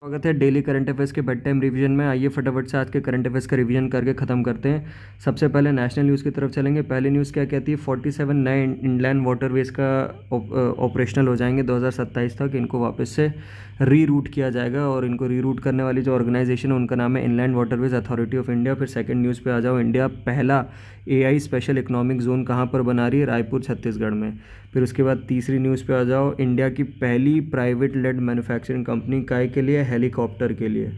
स्वागत है daily current affairs के बेड टाइम रिवीजन में। आइए फटाफट से आज के करंट अफेयर्स का रिवीजन करके ख़त्म करते हैं। सबसे पहले नेशनल न्यूज़ की तरफ चलेंगे। पहली न्यूज़ क्या कहती है, 47 नए इनलैंड वाटरवेज का ऑपरेशनल हो जाएंगे 2027 तक। इनको वापस से रीरूट किया जाएगा और इनको रीरूट करने वाली जो ऑर्गेनाइजेशन है उनका नाम है inland waterways authority of India. फिर सेकंड न्यूज़ पे आ जाओ, इंडिया पहला एआई स्पेशल इकोनॉमिक जोन कहाँ पर बना रही है, रायपुर छत्तीसगढ़ में। फिर उसके बाद तीसरी न्यूज़ पे आ जाओ, इंडिया की पहली प्राइवेट लेड मैन्युफैक्चरिंग कंपनी काय के लिए, हेलीकॉप्टर के लिए,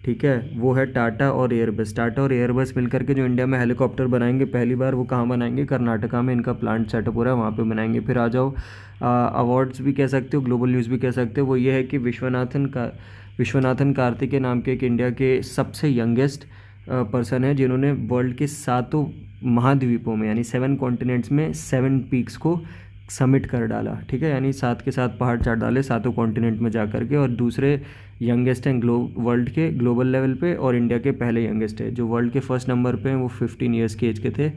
ठीक है, वो है टाटा और एयरबस। टाटा और एयरबस मिलकर के जो इंडिया में हेलीकॉप्टर बनाएंगे पहली बार, वो कहाँ बनाएंगे, कर्नाटका में इनका प्लांट सेटअप हो रहा है, वहाँ पे बनाएंगे। फिर आ जाओ, अवार्ड्स भी कह सकते हो, ग्लोबल न्यूज़ भी कह सकते हो। वो ये है कि विश्वनाथन कार्तिके नाम के एक इंडिया के सबसे यंगेस्ट पर्सन है जिन्होंने वर्ल्ड के 7 महाद्वीपों में यानी 7 कॉन्टिनेंट्स में 7 पीक्स को समिट कर डाला, ठीक है, यानी 7 के 7 पहाड़ चढ़ डाले 7 कॉन्टिनेंट में जा कर के। और दूसरे यंगेस्ट हैं वर्ल्ड के ग्लोबल लेवल पे, और इंडिया के पहले यंगेस्ट है। जो वर्ल्ड के फर्स्ट नंबर पे हैं वो 15 ईयर्स के एज के थे,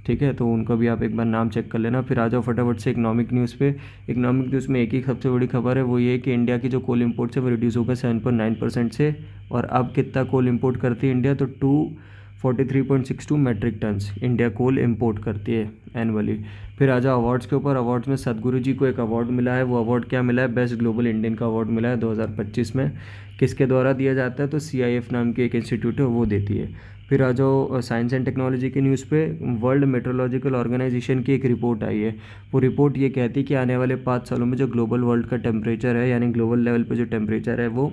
ठीक है, तो उनका भी आप एक बार नाम चेक कर लेना। फिर आ जाओ फटाफट से इकोनॉमिक न्यूज़ पे। इकोनॉमिक न्यूज़ में एक ही सबसे बड़ी खबर है, वो ये कि इंडिया की जो कोल इंपोर्ट्स है वो रिड्यूस होगा 7.9% से। और अब कितना कोल इंपोर्ट करती है इंडिया, तो 243.62 metric tons India coal import करती है एनुअली। फिर आ जाओ अवार्ड्स के ऊपर। अवार्ड्स में सदगुरु जी को एक अवार्ड मिला है। वो अवार्ड क्या मिला है, बेस्ट ग्लोबल इंडियन का अवार्ड मिला है 2025 में। किसके द्वारा दिया जाता है, तो CIF नाम की एक इंस्टीट्यूट है वो देती है। फिर आ जाओ साइंस एंड टेक्नोलॉजी की न्यूज़ पे। वर्ल्ड मेट्रोलॉजिकल ऑर्गेनाइजेशन की एक रिपोर्ट आई है। वो रिपोर्ट ये कहती है कि आने वाले 5 सालों में जो ग्लोबल वर्ल्ड का टेम्परेचर है, यानी ग्लोबल लेवल पे जो टेम्परेचर है वो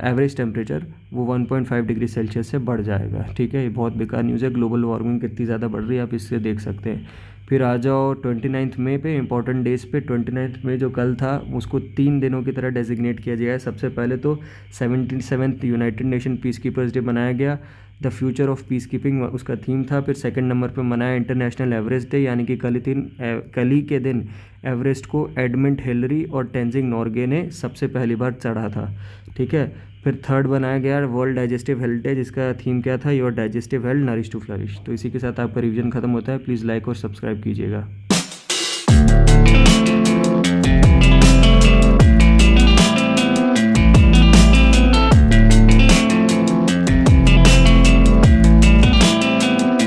एवरेज टेम्परेचर वो 1.5 डिग्री सेल्सियस से बढ़ जाएगा, ठीक है। ये बहुत बेकार न्यूज़ है, ग्लोबल वार्मिंग कितनी ज़्यादा बढ़ रही है आप इससे देख सकते हैं। फिर आ जाओ 29 मई पे, इंपॉर्टेंट डेज़ पे। 29 मई जो कल था उसको 3 दिनों की तरह डेजिग्नेट किया गया है। सबसे पहले तो 77th United nation peace keepers day बनाया गया, the future of peace keeping उसका थीम था। फिर सेकंड नंबर पे मनाया इंटरनेशनल एवरेस्ट डे, यानी कि कल ही के दिन एवरेस्ट को एडमंड हिलरी और टेंजिंग नॉर्गे ने सबसे पहली बार चढ़ा था, ठीक है। फिर थर्ड बनाया गया वर्ल्ड डाइजेस्टिव हेल्थ डे, जिसका थीम क्या था, your digestive health nourish to flourish. तो इसी के साथ आपका रिवीजन खत्म होता है। प्लीज़ लाइक और सब्सक्राइब कीजिएगा।